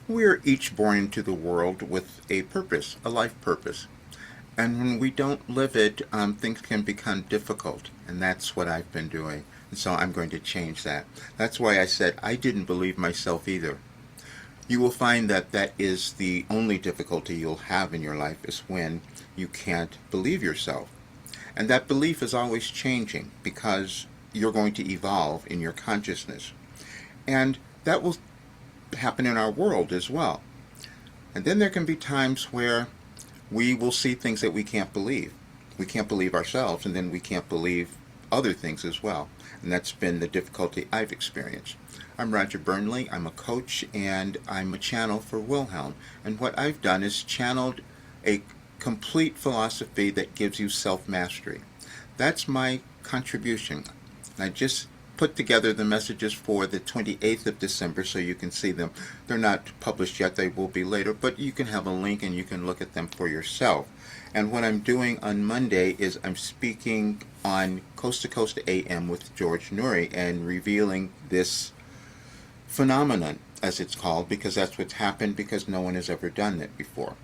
We're each born into the world with a purpose, a life purpose. And when we don't live it, things can become difficult. And that's what I've been doing. And so I'm going to change that. That's why I said I didn't believe myself either. You will find that that is the only difficulty you'll have in your life is when you can't believe yourself. And that belief is always changing because you're going to evolve in your consciousness. And that will happen in our world as well. And then there can be times where we will see things that we can't believe. We can't believe ourselves, and then we can't believe other things as well. And that's been the difficulty I've experienced. I'm Roger Burnley. I'm a coach, and I'm a channel for Wilhelm. And what I've done is channeled a complete philosophy that gives you self-mastery. That's my contribution. I just put together the messages for the 28th of December so you can see them. They're not published yet, they will be later, but you can have a link and you can look at them for yourself. And what I'm doing on Monday is I'm speaking on Coast to Coast AM with George Noory and revealing this phenomenon, as it's called, because that's what's happened because no one has ever done it before.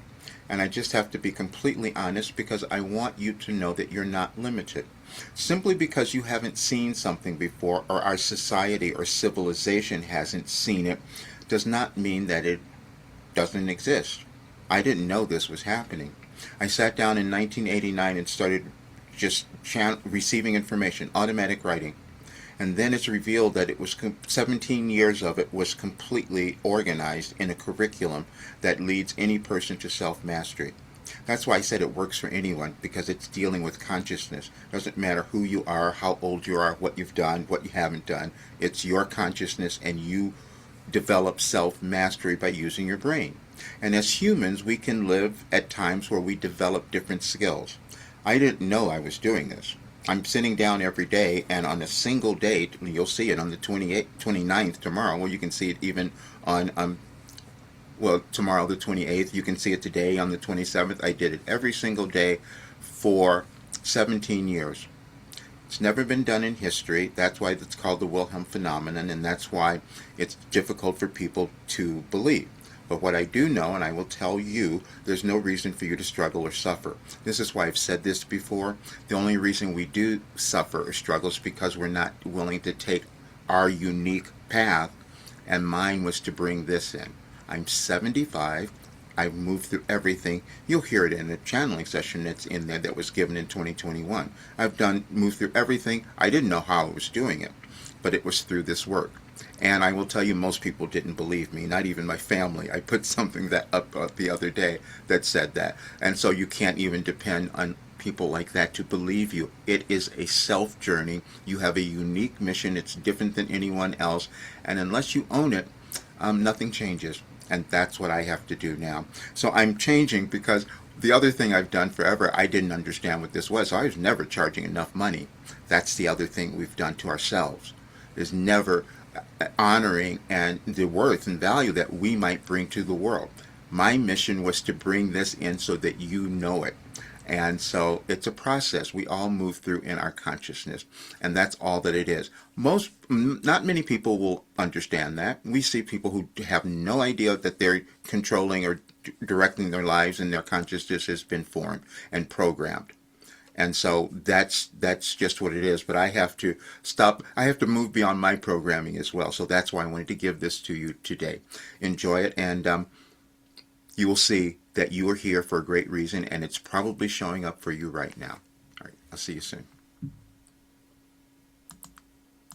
And I just have to be completely honest because I want you to know that you're not limited. Simply because you haven't seen something before or our society or civilization hasn't seen it does not mean that it doesn't exist. I didn't know this was happening. I sat down in 1989 and started just receiving information, automatic writing. And then it's revealed that it was 17 years of it was completely organized in a curriculum that leads any person to self-mastery. That's why I said it works for anyone, because it's dealing with consciousness. It doesn't matter who you are, how old you are, what you've done, what you haven't done. It's your consciousness, and you develop self-mastery by using your brain. And as humans, we can live at times where we develop different skills. I didn't know I was doing this. I'm sitting down every day, and on a single date, you'll see it on the 28th, 29th tomorrow. Well, you can see it even on, tomorrow the 28th. You can see it today on the 27th. I did it every single day for 17 years. It's never been done in history. That's why it's called the Wilhelm Phenomenon, and that's why it's difficult for people to believe. But what I do know, and I will tell you, there's no reason for you to struggle or suffer. This is why I've said this before. The only reason we do suffer or struggle is because we're not willing to take our unique path, and mine was to bring this in. I'm 75. I've moved through everything. You'll hear it in the channeling session that's in there that was given in 2021. Moved through everything. I didn't know how I was doing it, but it was through this work. And I will tell you, most people didn't believe me, not even my family. I put something that up the other day that said that. And so you can't even depend on people like that to believe you. It is a self journey. You have a unique mission. It's different than anyone else. And unless you own it, nothing changes. And that's what I have to do now. So I'm changing because the other thing I've done forever, I didn't understand what this was. So I was never charging enough money. That's the other thing we've done to ourselves, is never honoring and the worth and value that we might bring to the world. My mission was to bring this in so that you know it. And so it's a process we all move through in our consciousness, and that's all that it is. Not many people will understand that. We see people who have no idea that they're controlling or directing their lives, and their consciousness has been formed and programmed. And so that's just what it is. But I have to stop. I have to move beyond my programming as well. So that's why I wanted to give this to you today. Enjoy it, and you will see that you are here for a great reason, and it's probably showing up for you right now. All right, I'll see you soon.